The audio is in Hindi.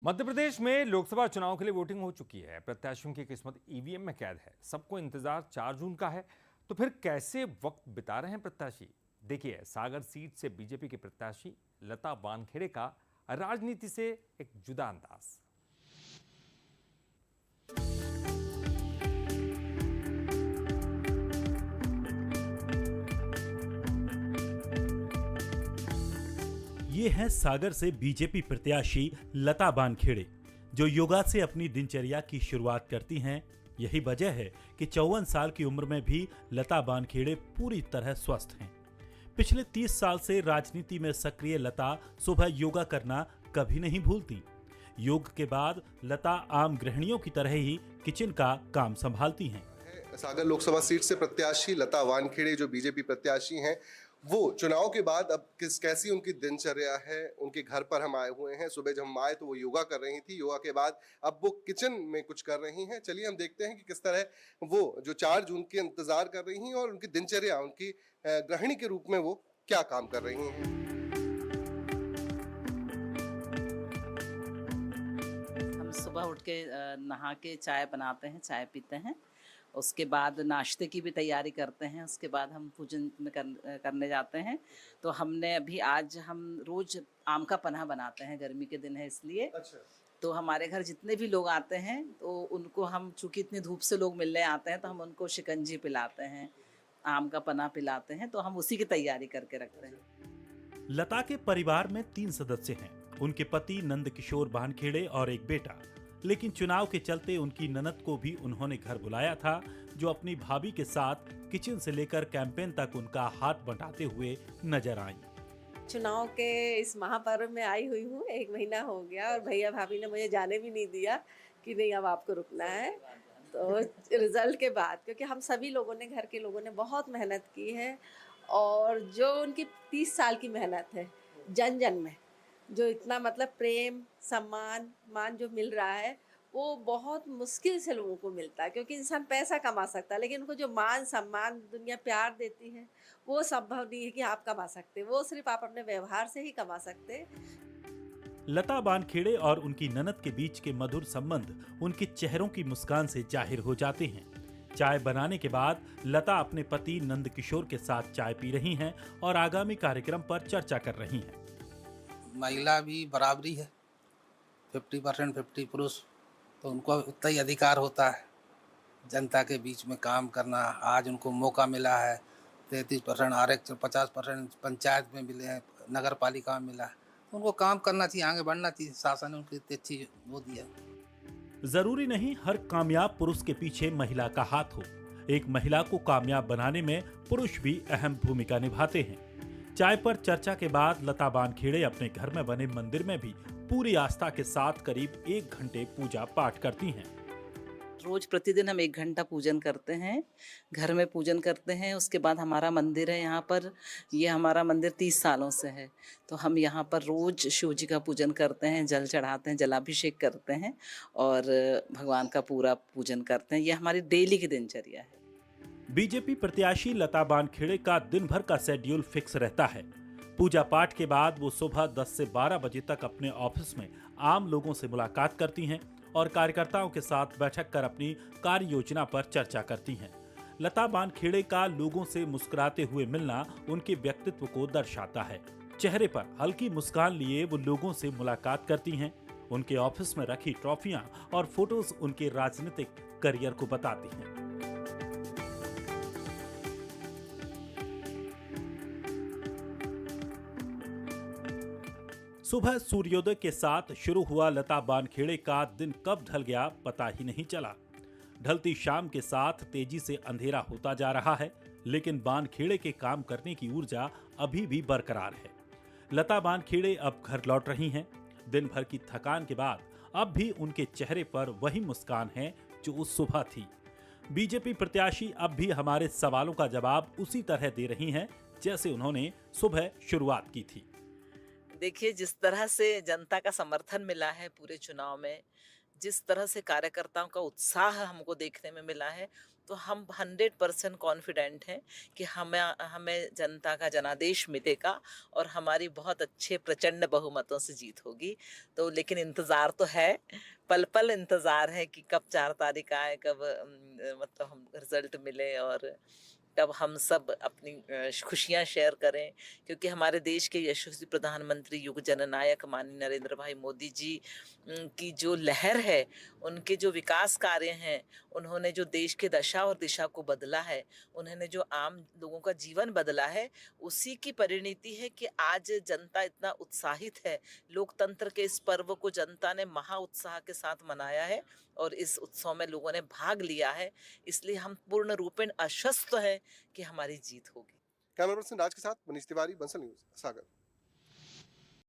मध्य प्रदेश में लोकसभा चुनाव के लिए वोटिंग हो चुकी है। प्रत्याशियों की किस्मत ईवीएम में कैद है। सबको इंतजार 4 जून का है। तो फिर कैसे वक्त बिता रहे हैं प्रत्याशी? देखिए, सागर सीट से बीजेपी के प्रत्याशी लता वानखेड़े का राजनीति से एक जुदा अंदाज। ये हैं सागर से बीजेपी प्रत्याशी लता वानखेड़े, जो योगा से अपनी दिनचर्या की शुरुआत करती हैं। यही वजह है कि 54 साल की उम्र में भी लता वानखेड़े पूरी तरह स्वस्थ हैं। पिछले 30 साल से राजनीति में सक्रिय लता सुबह योगा करना कभी नहीं भूलती। योग के बाद लता आम गृहिणियों की तरह ही किचन का काम संभालती हैं। सागर लोकसभा सीट से प्रत्याशी लता वानखेड़े जो बीजेपी प्रत्याशी हैं, वो चुनाव के बाद अब कैसी उनकी दिनचर्या है। उनके घर पर हम आए हुए हैं। सुबह जब हम आए तो वो योगा कर रही थी। योगा के बाद अब वो किचन में कुछ कर रही हैं। चलिए हम देखते हैं कि किस तरह वो जो 4 जून के इंतजार कर रही हैं और उनकी दिनचर्या, उनकी गृहिणी के रूप में वो क्या काम कर रही हैं। हम सुबह उठ के नहा के चाय बनाते हैं, चाय पीते हैं। उसके बाद नाश्ते की भी तैयारी करते हैं। उसके बाद हम पूजन में करने जाते हैं। तो हमने अभी आज हम रोज आम का पन्ना बनाते हैं, गर्मी के दिन है इसलिए। अच्छा। तो हमारे घर जितने भी लोग आते हैं तो उनको हम, चूँकि इतनी धूप से लोग मिलने आते हैं, तो हम उनको शिकंजी पिलाते हैं, आम का पन्ना पिलाते हैं। तो हम उसी की तैयारी करके रखते हैं। लता के परिवार में 3 सदस्य हैं। उनके पति नंदकिशोर वानखेड़े और एक बेटा। लेकिन चुनाव के चलते उनकी ननद को भी उन्होंने घर बुलाया था, जो अपनी भाभी के साथ किचन से लेकर कैंपेन तक उनका हाथ बंटाते हुए नजर आई। चुनाव के इस महापर्व में आई हुई हूँ। 1 महीना हो गया और भैया भाभी ने मुझे जाने भी नहीं दिया कि नहीं अब आपको रुकना है। तो रिजल्ट के बाद, क्योंकि हम सभी लोगों ने, घर के लोगों ने बहुत मेहनत की है और जो उनकी 30 साल की मेहनत है, जन जन में जो इतना मतलब प्रेम, सम्मान, मान जो मिल रहा है, वो बहुत मुश्किल से लोगों को मिलता है। क्योंकि इंसान पैसा कमा सकता है, लेकिन उनको जो मान सम्मान दुनिया प्यार देती है, वो संभव नहीं है कि आप कमा सकते। वो सिर्फ आप अपने व्यवहार से ही कमा सकते हैं। लता वानखेड़े और उनकी ननद के बीच के मधुर संबंध उनके चेहरों की मुस्कान से जाहिर हो जाते हैं। चाय बनाने के बाद लता अपने पति नंदकिशोर के साथ चाय पी रही हैं और आगामी कार्यक्रम पर चर्चा कर रही हैं। महिला भी बराबरी है, 50% 50 पुरुष, तो उनको उतना ही अधिकार होता है जनता के बीच में काम करना। आज उनको मौका मिला है, 33% आरक्षण, 50% पंचायत में मिले हैं, नगर पालिका में मिला है, तो उनको काम करना चाहिए, आगे बढ़ना चाहिए। शासन ने उनको इतनी अच्छी वो दिया। जरूरी नहीं हर कामयाब पुरुष के पीछे महिला का हाथ हो। एक महिला को कामयाब बनाने में पुरुष भी अहम भूमिका निभाते हैं। चाय पर चर्चा के बाद लता वानखेड़े अपने घर में बने मंदिर में भी पूरी आस्था के साथ करीब 1 घंटे पूजा पाठ करती हैं। रोज प्रतिदिन हम 1 घंटा पूजन करते हैं, घर में पूजन करते हैं। उसके बाद हमारा मंदिर है यहाँ पर, ये हमारा मंदिर 30 सालों से है। तो हम यहाँ पर रोज शिव जी का पूजन करते हैं, जल चढ़ाते हैं, जलाभिषेक करते हैं और भगवान का पूरा पूजन करते हैं। ये हमारी डेली की दिनचर्या है। बीजेपी प्रत्याशी लता वानखेड़े का दिन भर का शेड्यूल फिक्स रहता है। पूजा पाठ के बाद वो सुबह 10 से 12 बजे तक अपने ऑफिस में आम लोगों से मुलाकात करती हैं और कार्यकर्ताओं के साथ बैठक कर अपनी कार्य योजना पर चर्चा करती हैं। लता वानखेड़े का लोगों से मुस्कुराते हुए मिलना उनके व्यक्तित्व को दर्शाता है। चेहरे पर हल्की मुस्कान लिए वो लोगों से मुलाकात करती हैं। उनके ऑफिस में रखी ट्रॉफियां और फोटोज उनके राजनीतिक करियर को बताती हैं। सुबह सूर्योदय के साथ शुरू हुआ लता वानखेड़े का दिन कब ढल गया पता ही नहीं चला। ढलती शाम के साथ तेजी से अंधेरा होता जा रहा है, लेकिन वानखेड़े के काम करने की ऊर्जा अभी भी बरकरार है। लता वानखेड़े अब घर लौट रही हैं। दिन भर की थकान के बाद अब भी उनके चेहरे पर वही मुस्कान है जो उस सुबह थी। बीजेपी प्रत्याशी अब भी हमारे सवालों का जवाब उसी तरह दे रही हैं जैसे उन्होंने सुबह शुरुआत की थी। देखिए, जिस तरह से जनता का समर्थन मिला है पूरे चुनाव में, जिस तरह से कार्यकर्ताओं का उत्साह हमको देखने में मिला है, तो हम 100% कॉन्फिडेंट हैं कि हमें हमें जनता का जनादेश मिलेगा और हमारी बहुत अच्छे प्रचंड बहुमतों से जीत होगी। तो लेकिन इंतज़ार तो है, पल पल इंतज़ार है कि कब 4 तारीख आए, कब मतलब हम रिजल्ट मिले और तब हम सब अपनी खुशियाँ शेयर करें, क्योंकि हमारे देश के यशस्वी प्रधानमंत्री युग जननायक माननीय नरेंद्र भाई मोदी जी की जो लहर है, उनके जो विकास कार्य हैं, उन्होंने जो देश के दशा और दिशा को बदला है, उन्होंने जो आम लोगों का जीवन बदला है, उसी की परिणति है कि आज जनता इतना उत्साहित है। लोकतंत्र के इस पर्व को जनता ने महा उत्साह के साथ मनाया है और इस उत्सव में लोगों ने भाग लिया है, इसलिए हम पूर्ण रूपेण आश्वस्त हैं कि हमारी जीत होगी। कैमरा पर्सन राज के साथ मनीष तिवारी, बंसल न्यूज, सागर।